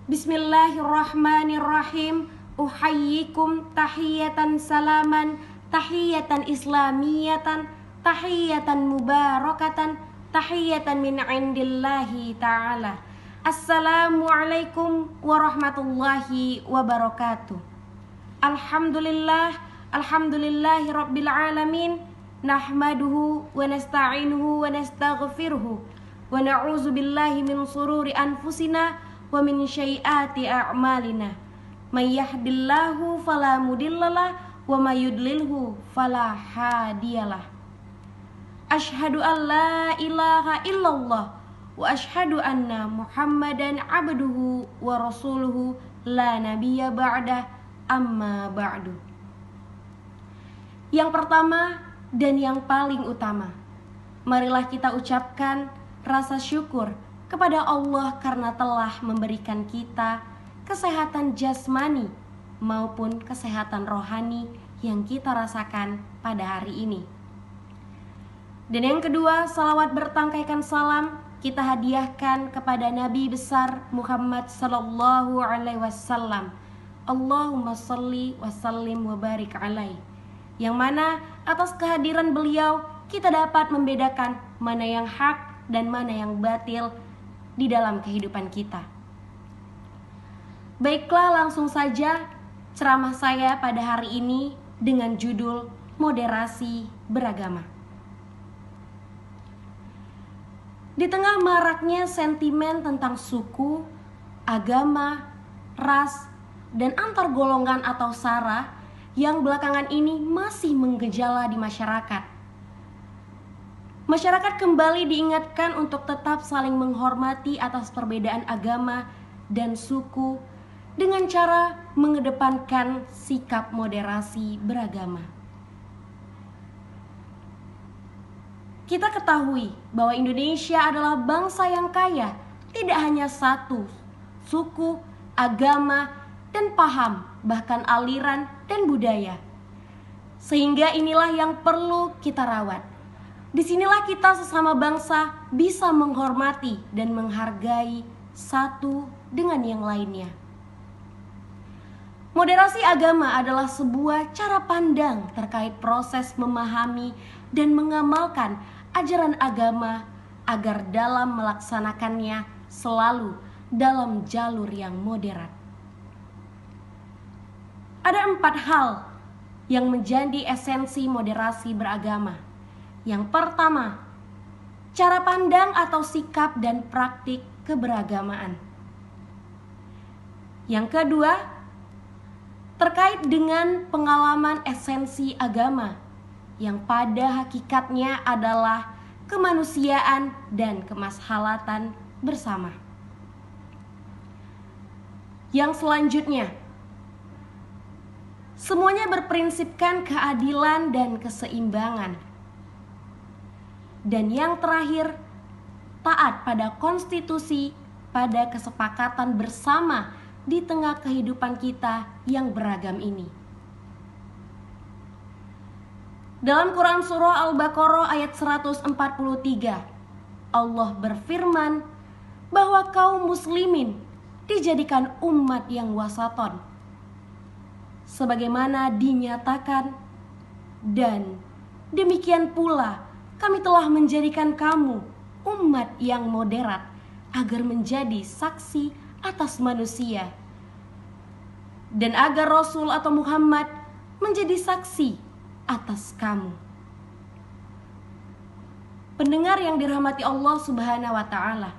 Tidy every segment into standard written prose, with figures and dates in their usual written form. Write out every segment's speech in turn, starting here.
Bismillahirrahmanirrahim. Uhayyikum tahiyatan salaman, tahiyatan islamiyatan, tahiyatan mubarakatan, tahiyatan min indillahi ta'ala. Assalamualaikum warahmatullahi wabarakatuh. Alhamdulillahi rabbil alamin. Nahmaduhu wa nasta'inuhu wa nastaghfiruhu wa na'udzu billahi min sururi anfusina wa min syai'ati a'malina. May yahdillahu fala mudhillalah wa may yudlilhu fala hadiyalah. Asyhadu an la ilaha illallah wa asyhadu anna Muhammadan abduhu wa rasuluhu la nabiyya ba'dah, amma ba'du. Yang pertama dan yang paling utama, marilah kita ucapkan rasa syukur kepada Allah karena telah memberikan kita kesehatan jasmani maupun kesehatan rohani yang kita rasakan pada hari ini. Dan yang kedua, salawat bertangkaikan salam kita hadiahkan kepada Nabi besar Muhammad sallallahu alaihi wasallam. Allahumma shalli wa sallim wa barik alaihi. Yang mana atas kehadiran beliau kita dapat membedakan mana yang hak dan mana yang batil di dalam kehidupan kita. Baiklah, langsung saja ceramah saya pada hari ini dengan judul Moderasi Beragama. Di tengah maraknya sentimen tentang suku, agama, ras, dan antar golongan atau sara yang belakangan ini masih menggejala di masyarakat, masyarakat kembali diingatkan untuk tetap saling menghormati atas perbedaan agama dan suku dengan cara mengedepankan sikap moderasi beragama. Kita ketahui bahwa Indonesia adalah bangsa yang kaya, tidak hanya satu suku, agama, dan paham, bahkan aliran dan budaya. Sehingga inilah yang perlu kita rawat. Disinilah kita sesama bangsa bisa menghormati dan menghargai satu dengan yang lainnya. Moderasi agama adalah sebuah cara pandang terkait proses memahami dan mengamalkan ajaran agama agar dalam melaksanakannya selalu dalam jalur yang moderat. Ada 4 hal yang menjadi esensi moderasi beragama. Yang pertama, cara pandang atau sikap dan praktik keberagamaan. Yang kedua, terkait dengan pengalaman esensi agama yang pada hakikatnya adalah kemanusiaan dan kemaslahatan bersama. Yang selanjutnya, semuanya berprinsipkan keadilan dan keseimbangan. Dan yang terakhir, taat pada konstitusi, pada kesepakatan bersama di tengah kehidupan kita yang beragam ini. Dalam Quran Surah Al-Baqarah ayat 143, Allah berfirman bahwa kaum muslimin dijadikan umat yang wasaton, sebagaimana dinyatakan, dan demikian pula kami telah menjadikan kamu umat yang moderat agar menjadi saksi atas manusia dan agar Rasul atau Muhammad menjadi saksi atas kamu. Pendengar yang dirahmati Allah Subhanahu wa taala,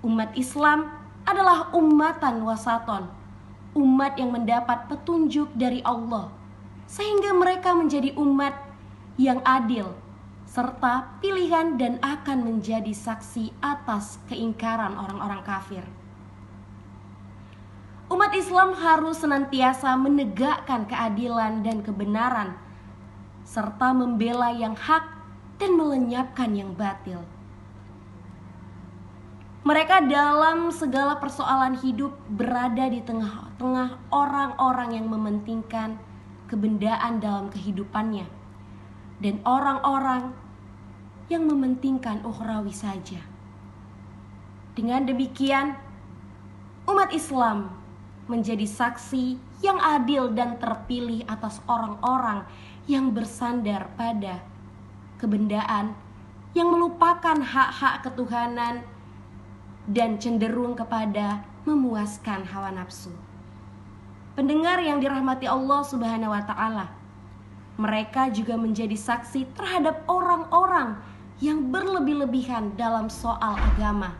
umat Islam adalah ummatan wasaton, umat yang mendapat petunjuk dari Allah sehingga mereka menjadi umat yang adil serta pilihan dan akan menjadi saksi atas keingkaran orang-orang kafir. Umat Islam harus senantiasa menegakkan keadilan dan kebenaran serta membela yang hak dan melenyapkan yang batil. Mereka dalam segala persoalan hidup berada di tengah-tengah orang-orang yang mementingkan kebendaan dalam kehidupannya dan orang-orang yang mementingkan ukhrawi saja. Dengan demikian, umat Islam menjadi saksi yang adil dan terpilih atas orang-orang yang bersandar pada kebendaan, yang melupakan hak-hak ketuhanan dan cenderung kepada memuaskan hawa nafsu. Pendengar yang dirahmati Allah Subhanahu wa taala, mereka juga menjadi saksi terhadap orang-orang yang berlebih-lebihan dalam soal agama,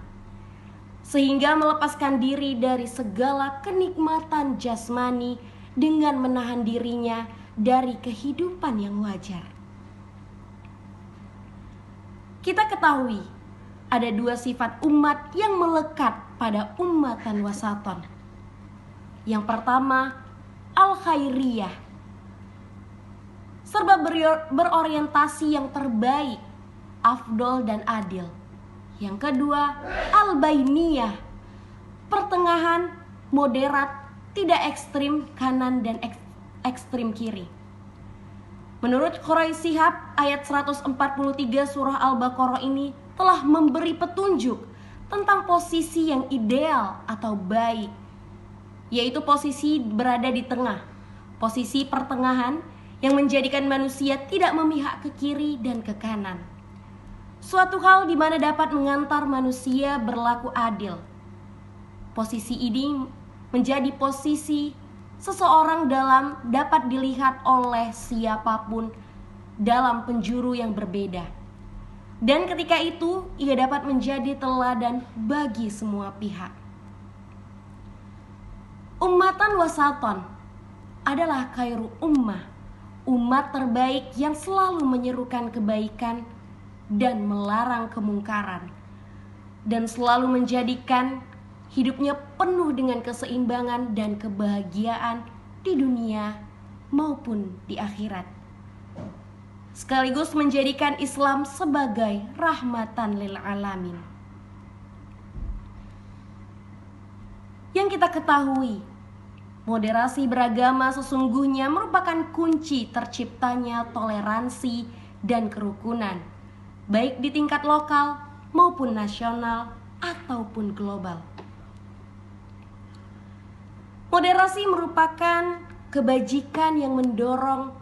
sehingga melepaskan diri dari segala kenikmatan jasmani dengan menahan dirinya dari kehidupan yang wajar. Kita ketahui ada dua sifat umat yang melekat pada ummatan wasaton. Yang pertama, al-khairiyah, serba berorientasi yang terbaik, afdol dan adil. Yang kedua, al-bainiyah, pertengahan, moderat, tidak ekstrim kanan dan ekstrim kiri. Menurut Quraish Shihab, ayat 143 surah Al-Baqarah ini telah memberi petunjuk tentang posisi yang ideal atau baik, yaitu posisi berada di tengah, posisi pertengahan yang menjadikan manusia tidak memihak ke kiri dan ke kanan. Suatu hal di mana dapat mengantar manusia berlaku adil. Posisi ini menjadi posisi seseorang dapat dilihat oleh siapapun dalam penjuru yang berbeda. Dan ketika itu ia dapat menjadi teladan bagi semua pihak. Ummatan wasaton adalah khairu ummah, umat terbaik yang selalu menyerukan kebaikan dan melarang kemungkaran, dan selalu menjadikan hidupnya penuh dengan keseimbangan dan kebahagiaan di dunia maupun di akhirat, sekaligus menjadikan Islam sebagai rahmatan lil alamin. Yang kita ketahui, moderasi beragama sesungguhnya merupakan kunci terciptanya toleransi dan kerukunan, baik di tingkat lokal maupun nasional ataupun global. Moderasi merupakan kebajikan yang mendorong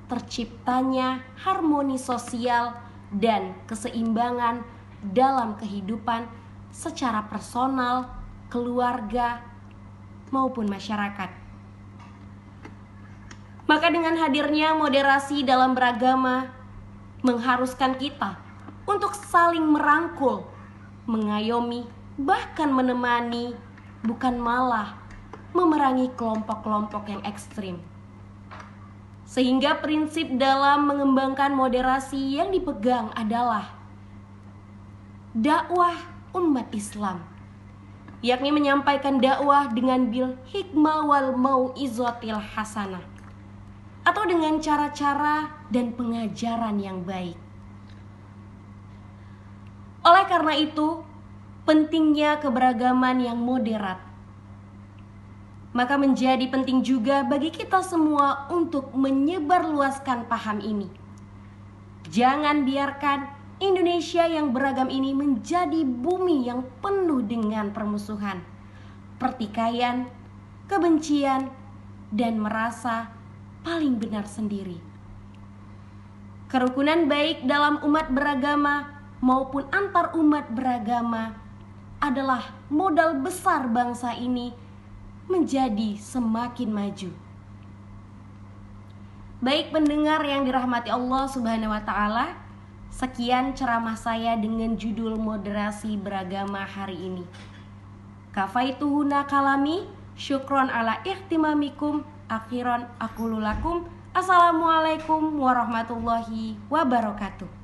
terciptanya harmoni sosial dan keseimbangan dalam kehidupan secara personal, keluarga, maupun masyarakat. Maka dengan hadirnya moderasi dalam beragama mengharuskan kita untuk saling merangkul, mengayomi, bahkan menemani, bukan malah memerangi kelompok-kelompok yang ekstrim. Sehingga prinsip dalam mengembangkan moderasi yang dipegang adalah dakwah umat Islam, yakni menyampaikan dakwah dengan bil hikmah wal mau'izatil hasanah, atau dengan cara-cara dan pengajaran yang baik. Oleh karena itu, pentingnya keberagaman yang moderat. Maka menjadi penting juga bagi kita semua untuk menyebarluaskan paham ini. Jangan biarkan Indonesia yang beragam ini menjadi bumi yang penuh dengan permusuhan, pertikaian, kebencian, dan merasa paling benar sendiri. Kerukunan baik dalam umat beragama maupun antar umat beragama adalah modal besar bangsa ini menjadi semakin maju. Baik pendengar yang dirahmati Allah Subhanahu wa taala, sekian ceramah saya dengan judul moderasi beragama hari ini. Kafaituhuna kalami, syukron ala ihtimamikum, akhiran aqulu lakum, assalamualaikum warahmatullahi wabarakatuh.